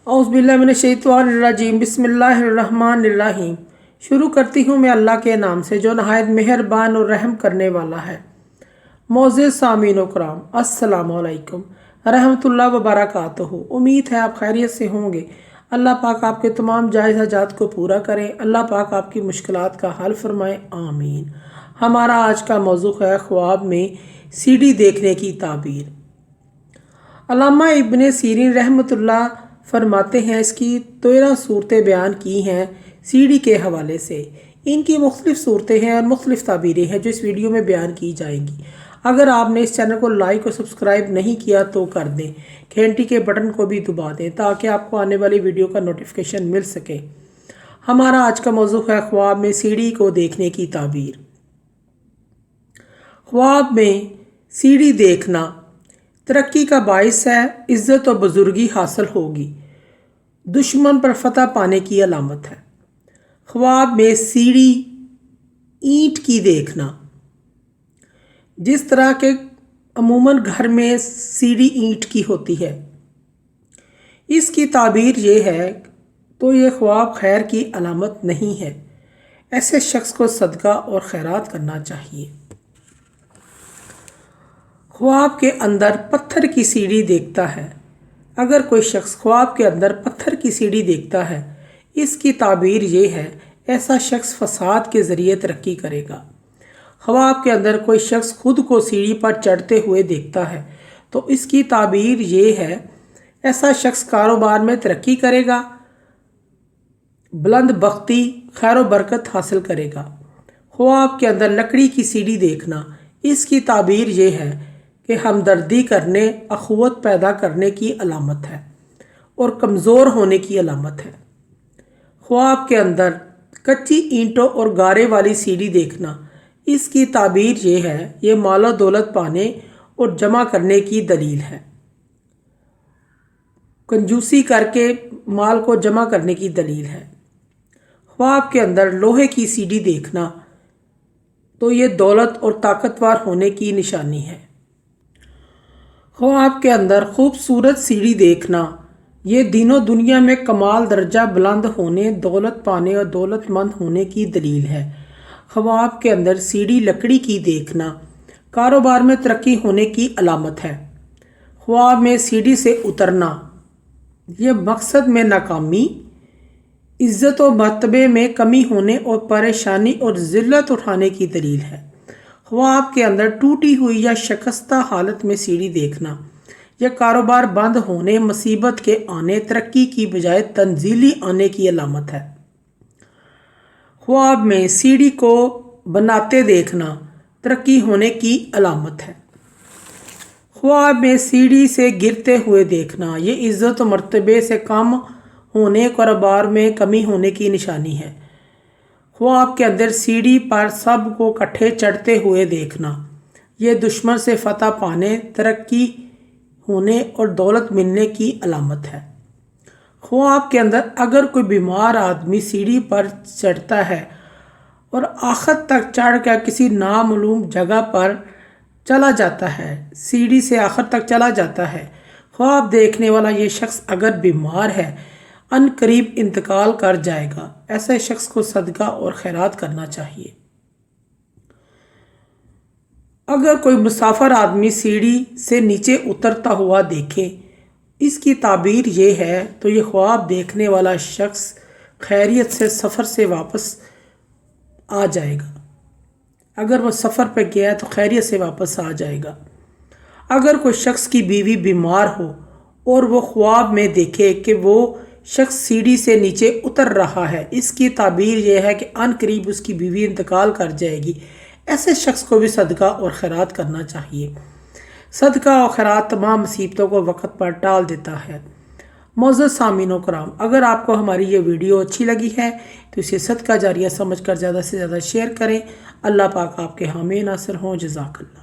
औज़ुबिल्लाहिमिनश्शैतानिर्रजीम बिस्मिल्लाहिर्रहमानिर्रहीम। शुरू करती हूँ मैं अल्लाह के नाम से जो नहायत मेहरबान और रहम करने वाला है। मोअज़्ज़िज़ सामीन व कराम, अस्सलामु अलैकुम रहमतुल्लाह व बरकातुहू। उम्मीद है आप खैरियत से होंगे। अल्लाह पाक आपके तमाम जायज़ हाजात को पूरा करें। अल्लाह पाक आपकी मुश्किलात का हल फरमाए, आमीन। हमारा आज का मौज़ू है ख्वाब में सीढ़ी देखने की ताबीर। अल्लामा इब्ने सीरीन रहमतुल्लाह फरमाते हैं, इसकी 13 सूरतें बयान की हैं सीढ़ी के हवाले से। इनकी मुख्तलिफ़ सूरतें हैं और मुख्तलिफ़ ताबीरें हैं जो इस वीडियो में बयान की जाएंगी। अगर आपने इस चैनल को लाइक और सब्सक्राइब नहीं किया तो कर दें, घंटी के बटन को भी दबा दें ताकि आपको आने वाली वीडियो का नोटिफिकेशन मिल सके। हमारा आज का मौजू है ख्वाब में सीढ़ी को देखने की ताबीर। ख्वाब में सीढ़ी देखना तरक्की का बाइस है, इज़्ज़त और बुजुर्गी हासिल होगी, दुश्मन पर फतह पाने की अलामत है। ख्वाब में सीढ़ी ईंट की देखना, जिस तरह के अमूमन घर में सीढ़ी ईंट की होती है, इसकी ताबीर ये है तो ये ख्वाब खैर की अलामत नहीं है। ऐसे शख्स को सदका और खैरात करना चाहिए। ख्वाब के अंदर पत्थर की सीढ़ी देखता है। अगर कोई शख्स ख्वाब के अंदर पत्थर की सीढ़ी देखता है, इसकी ताबीर ये है ऐसा शख्स फसाद के ज़रिए तरक्की करेगा। ख्वाब के अंदर कोई शख्स खुद को सीढ़ी पर चढ़ते हुए देखता है तो इसकी ताबीर ये है ऐसा शख्स कारोबार में तरक्की करेगा, बुलंद बख्ती खैर व बरकत हासिल करेगा। ख्वाब के अंदर लकड़ी की सीढ़ी देखना, इसकी ताबीर ये है कि हमदर्दी करने, अखुवत पैदा करने की अलामत है और कमज़ोर होने की अलामत है। ख्वाब के अंदर कच्ची ईंटों और गारे वाली सीढ़ी देखना, इसकी ताबीर ये है ये मालो दौलत पाने और जमा करने की दलील है, कंजूसी करके माल को जमा करने की दलील है। ख्वाब के अंदर लोहे की सीढ़ी देखना तो ये दौलत और ताकतवर होने की निशानी है। ख्वाब के अंदर खूबसूरत सीढ़ी देखना ये दिनों दुनिया में कमाल दर्जा बुलंद होने, दौलत पाने और दौलतमंद होने की दलील है। ख्वाब के अंदर सीढ़ी लकड़ी की देखना कारोबार में तरक्की होने की अलामत है। ख्वाब में सीढ़ी से उतरना ये मकसद में नाकामी, इज़्ज़त और मर्तबे में कमी होने और परेशानी और ज़िल्लत उठाने की दलील है। ख्वाब के अंदर टूटी हुई या शिकस्ता हालत में सीढ़ी देखना यह कारोबार बंद होने, मुसीबत के आने, तरक्की की बजाय तंजीली आने की अलामत है। ख्वाब में सीढ़ी को बनाते देखना तरक्की होने की अलामत है। ख्वाब में सीढ़ी से गिरते हुए देखना ये इज़्ज़त और मर्तबे से कम होने, कारोबार में कमी होने की निशानी है। ख्वाब के अंदर सीढ़ी पर सब को इकट्ठे चढ़ते हुए देखना ये दुश्मन से फतह पाने, तरक्की होने और दौलत मिलने की अलामत है। ख्वाब के अंदर अगर कोई बीमार आदमी सीढ़ी पर चढ़ता है और आखिर तक चढ़ कर किसी नामालूम जगह पर चला जाता है, सीढ़ी से आखिर तक चला जाता है, ख्वाब देखने वाला ये शख्स अगर बीमार है अन करीब इंतकाल कर जाएगा। ऐसे शख्स को सदका और खैरात करना चाहिए। अगर कोई मुसाफिर आदमी सीढ़ी से नीचे उतरता हुआ देखे, इसकी ताबीर ये है तो ये ख्वाब देखने वाला शख्स खैरियत से सफ़र से वापस आ जाएगा। अगर वह सफ़र पर गया है तो खैरियत से वापस आ जाएगा। अगर कोई शख्स की बीवी बीमार हो और वो ख्वाब में देखे कि वो शख्स सीढ़ी से नीचे उतर रहा है, इसकी ताबीर यह है कि अन करीब उसकी बीवी इंतकाल कर जाएगी। ऐसे शख्स को भी सदका और खैरात करना चाहिए। सदका और खैरात तमाम मुसीबतों को वक्त पर टाल देता है। मोअज़्ज़िज़ सामीन व कराम, अगर आपको हमारी ये वीडियो अच्छी लगी है तो इसे सदका जारिया समझकर ज़्यादा से ज़्यादा शेयर करें। अल्लाह पाक आपके हामी नासिर हों। जज़ाकल्लाह।